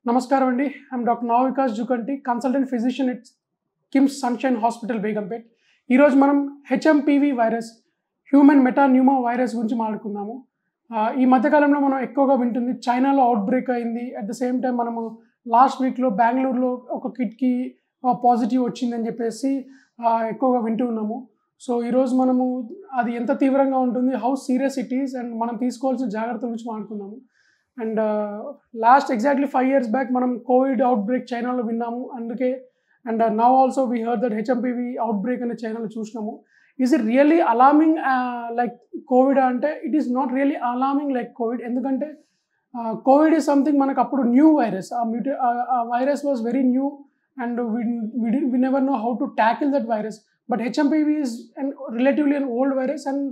నమస్కారం అండి. I'm doctor Navavikas Jukanti, consultant physician at KIMS Sunshine hospital Begumpet. ఈరోజు మనం HMPV virus, human metapneumo virus గురించి మాట్లాడుకుందాము. ఈ మధ్యకాలంలో మనం ఎక్కువగా వింటుంది చైనాలో అవుట్ బ్రేక్ అయింది. అట్ ద సేమ్ టైం మనము లాస్ట్ వీక్లో బెంగళూరులో ఒక కిడ్కి పాజిటివ్ వచ్చిందని చెప్పేసి ఎక్కువగా వింటూ ఉన్నాము. సో ఈరోజు మనము అది ఎంత తీవ్రంగా ఉంటుంది, how serious it is, and మనం తీసుకోవాల్సిన జాగ్రత్తల గురించి మాట్లాడుకుందాము. And last exactly 5 years back మనం కోవిడ్ అవుట్ బ్రేక్ చైనాలో విన్నాము. అందుకే and now also we heard that HMPV outbreak అనే చైనాలో చూసినాము. Is it really alarming like Covid అంటే? It is not really alarming like Covid. ఎందుకంటే కోవిడ్ ఈజ్ సంథింగ్ మనకు అప్పుడు న్యూ వైరస్. ఆ virus was very new and we never know how to tackle that virus. But HMPV is relatively an old virus. And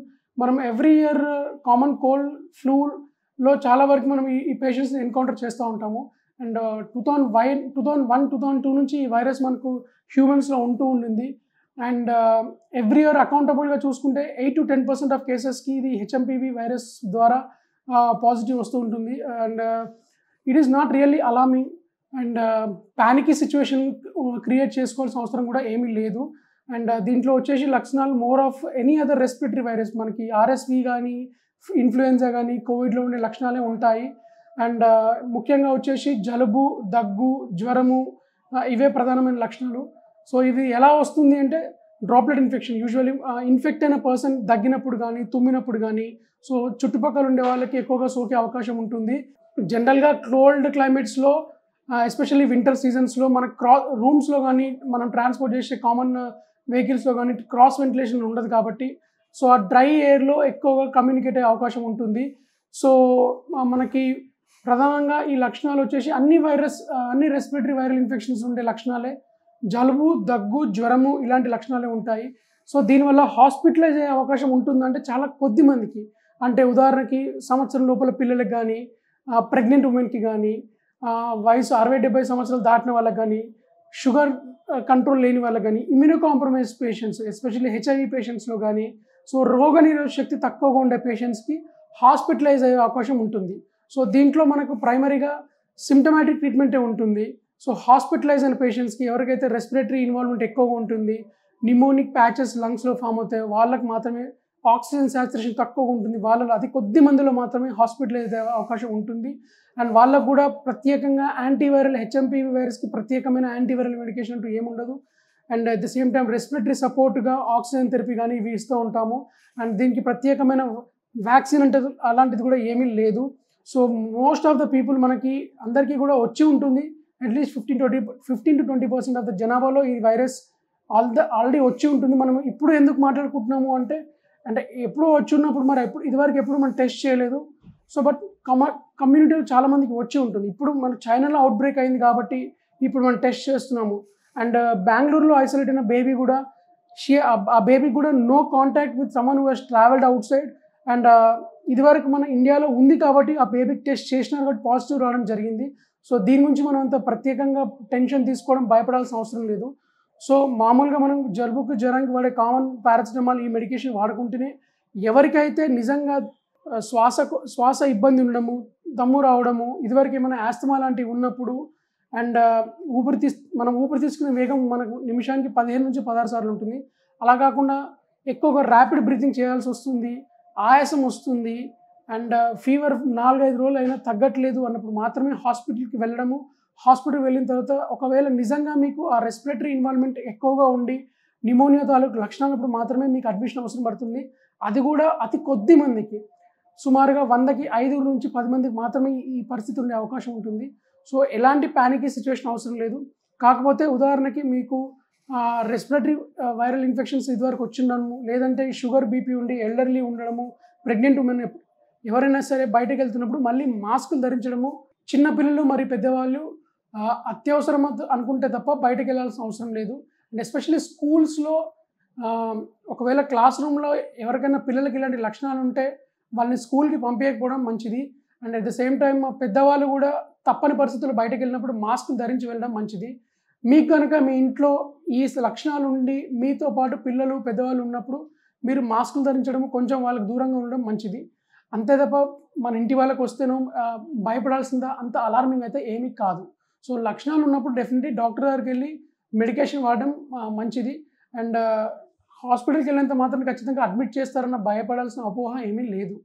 మనం every year common cold, ఫ్లూలో చాలా వరకు మనం ఈ పేషెంట్స్ని encounter చేస్తూ ఉంటాము. అండ్ 2001, 2002 నుంచి ఈ వైరస్ మనకు హ్యూమన్స్లో ఉంటూ ఉండింది. అండ్ ఎవ్రీ ఇయర్ అకౌంటబుల్గా చూసుకుంటే 8 to 10% ఆఫ్ కేసెస్కి ఇది హెచ్ఎంపివి వైరస్ ద్వారా పాజిటివ్ వస్తూ ఉంటుంది. And it is not really alarming. And panicky situation create చేసుకోవాల్సిన అవసరం కూడా ఏమీ లేదు. అండ్ దీంట్లో వచ్చేసి లక్షణాలు more of any other respiratory virus, మనకి ఆర్ఎస్వి కానీ ఇన్ఫ్లుయెన్జా కానీ కోవిడ్లో ఉండే లక్షణాలే ఉంటాయి. అండ్ ముఖ్యంగా వచ్చేసి జలుబు, దగ్గు, జ్వరము, ఇవే ప్రధానమైన లక్షణాలు. సో ఇది ఎలా వస్తుంది అంటే డ్రాప్లెట్ ఇన్ఫెక్షన్. యూజువల్లీ ఇన్ఫెక్ట్ అయిన పర్సన్ దగ్గినప్పుడు కానీ తుమ్మినప్పుడు కానీ, సో చుట్టుపక్కల ఉండే వాళ్ళకి ఎక్కువగా సోకే అవకాశం ఉంటుంది. జనరల్గా కోల్డ్ క్లైమేట్స్లో, ఎస్పెషల్లీ వింటర్ సీజన్స్లో మన రూమ్స్లో కానీ మనం ట్రాన్స్పోర్ట్ చేసే కామన్ వెహికల్స్లో కానీ క్రాస్ వెంటిలేషన్ ఉండదు కాబట్టి, సో ఆ డ్రై ఎయిర్లో ఎక్కువగా కమ్యూనికేట్ అయ్యే అవకాశం ఉంటుంది. సో మనకి ప్రధానంగా ఈ లక్షణాలు వచ్చేసి అన్ని రెస్పిరేటరీ వైరల్ ఇన్ఫెక్షన్స్ ఉండే లక్షణాలే. జలుబు, దగ్గు, జ్వరము ఇలాంటి లక్షణాలే ఉంటాయి. సో దీనివల్ల హాస్పిటలైజ్ అయ్యే అవకాశం ఉంటుందంటే చాలా కొద్ది మందికి. అంటే ఉదాహరణకి సంవత్సరం లోపల పిల్లలకు కానీ, ప్రెగ్నెంట్ ఉమెన్కి కానీ, వయసు 60-70 సంవత్సరాలు దాటిన వాళ్ళకి కానీ, షుగర్ కంట్రోల్ లేని వాళ్ళకి కానీ, immuno compromise patients, especially HIV పేషెంట్స్లో కానీ, సో రోగనిరోధక శక్తి తక్కువగా ఉండే పేషెంట్స్కి హాస్పిటలైజ్ అయ్యే అవకాశం ఉంటుంది. సో దీంట్లో మనకు ప్రైమరీగా సిమ్టమాటిక్ ట్రీట్మెంటే ఉంటుంది. సో హాస్పిటలైజ్ అయిన పేషెంట్స్కి, ఎవరికైతే రెస్పిరేటరీ ఇన్వాల్వ్మెంట్ ఎక్కువగా ఉంటుంది, నిమోనిక్ ప్యాచెస్ లంగ్స్లో ఫామ్ అవుతాయి, వాళ్ళకి మాత్రమే ఆక్సిజన్ సాచురేషన్ తక్కువగా ఉంటుంది, వాళ్ళలో అతి కొద్ది మందిలో మాత్రమే హాస్పిటలైజ్ అయ్యే అవకాశం ఉంటుంది. అండ్ వాళ్ళకు కూడా ప్రత్యేకంగా యాంటీవైరల్, హెచ్ఎంపివి వైరస్కి ప్రత్యేకమైన యాంటీవైరల్ మెడికేషన్ అంటూ ఏముండదు. And at the same time respiratory సపోర్ట్గా ఆక్సిజన్ థెరపీ కానీ ఇవి ఇస్తూ ఉంటాము. అండ్ దీనికి ప్రత్యేకమైన వ్యాక్సిన్ అంటే అలాంటిది కూడా ఏమీ లేదు. So most of the people మనకి అందరికీ కూడా వచ్చి ఉంటుంది. అట్లీస్ట్ 15 to 20% ఆఫ్ ద జనాభాలో ఈ వైరస్ ఆల్రెడీ వచ్చి ఉంటుంది. మనం ఇప్పుడు ఎందుకు మాట్లాడుకుంటున్నాము అంటే ఎప్పుడో వచ్చి ఉన్నప్పుడు మరి ఇదివరకు ఎప్పుడు మనం టెస్ట్ చేయలేదు. సో బట్ కమ్యూనిటీలో చాలామందికి వచ్చి ఉంటుంది. ఇప్పుడు మన చైనాలో అవుట్ బ్రేక్ అయింది కాబట్టి ఇప్పుడు మనం టెస్ట్ చేస్తున్నాము. అండ్ బెంగళూరులో ఐసోలేట్ అయిన బేబీ కూడా, ఆ బేబీ కూడా no contact with someone who has travelled outside. And ఇదివరకు మన ఇండియాలో ఉంది కాబట్టి ఆ బేబీకి టెస్ట్ చేసినారు కాబట్టి పాజిటివ్ రావడం జరిగింది. సో దీని గురించి మనం అంత ప్రత్యేకంగా టెన్షన్ తీసుకోవడం, భయపడాల్సిన అవసరం లేదు. సో మామూలుగా మనం జలుబుకు, జ్వరానికి వాడే కామన్ పారాసిటమాల్ ఈ మెడికేషన్ వాడుకుంటేనే, ఎవరికైతే నిజంగా శ్వాస ఇబ్బంది ఉండడము, దమ్ము రావడము, ఇదివరకు ఏమైనా ఆస్తమా లాంటివి ఉన్నప్పుడు, అండ్ మనం ఊపిరి తీసుకునే వేగం మనకు నిమిషానికి 15 నుంచి 16 సార్లు ఉంటుంది. అలా కాకుండా ఎక్కువగా ర్యాపిడ్ బ్రీతింగ్ చేయాల్సి వస్తుంది, ఆయాసం వస్తుంది, అండ్ ఫీవర్ 4-5 రోజులు అయినా తగ్గట్లేదు అన్నప్పుడు మాత్రమే హాస్పిటల్కి వెళ్ళడము. హాస్పిటల్కి వెళ్ళిన తర్వాత ఒకవేళ నిజంగా మీకు ఆ రెస్పిరేటరీ ఇన్వాల్వ్మెంట్ ఎక్కువగా ఉండి న్యూమోనియా తాలూకు లక్షణాలప్పుడు మాత్రమే మీకు అడ్మిషన్ అవసరం పడుతుంది. అది కూడా అతి కొద్ది మందికి, సుమారుగా 100కి 5 నుంచి 10 మందికి మాత్రమే ఈ పరిస్థితి ఉండే అవకాశం ఉంటుంది. సో ఎలాంటి ప్యానికీ సిచ్యువేషన్ అవసరం లేదు. కాకపోతే ఉదాహరణకి మీకు రెస్పిరేటరీ వైరల్ ఇన్ఫెక్షన్స్ ఇదివరకు వచ్చిండడము, లేదంటే షుగర్, బీపీ ఉండి ఎల్డర్లీ ఉండడము, ప్రెగ్నెంట్ ఉమెన్, ఎవరైనా సరే బయటకు వెళ్తున్నప్పుడు మళ్ళీ మాస్కులు ధరించడము, చిన్నపిల్లలు మరి పెద్దవాళ్ళు అత్యవసరం అనుకుంటే తప్ప బయటకు వెళ్ళాల్సిన అవసరం లేదు. అండ్ ఎస్పెషల్లీ స్కూల్స్లో ఒకవేళ క్లాస్ రూమ్లో ఎవరికైనా పిల్లలకి ఇలాంటి లక్షణాలు ఉంటే వాళ్ళని స్కూల్కి పంపించకపోవడం మంచిది. And at the same time పెద్దవాళ్ళు కూడా తప్పని పరిస్థితుల్లో బయటకు వెళ్ళినప్పుడు మాస్కులు ధరించి వెళ్ళడం మంచిది. మీకు కనుక మీ ఇంట్లో ఈ లక్షణాలు ఉండి మీతో పాటు పిల్లలు, పెద్దవాళ్ళు ఉన్నప్పుడు మీరు మాస్కులు ధరించడం, కొంచెం వాళ్ళకి దూరంగా ఉండడం మంచిది. అంతే తప్ప మన ఇంటి వాళ్ళకి వస్తేనో భయపడాల్సిందా అంత అలార్మింగ్ అయితే ఏమీ కాదు. సో లక్షణాలు ఉన్నప్పుడు డెఫినెట్లీ డాక్టర్ దగ్గరికి వెళ్ళి మెడికేషన్ వాడడం మంచిది. అండ్ హాస్పిటల్కి వెళ్ళినంత మాత్రం ఖచ్చితంగా అడ్మిట్ చేస్తారన్న భయపడాల్సిన అపోహ ఏమీ లేదు.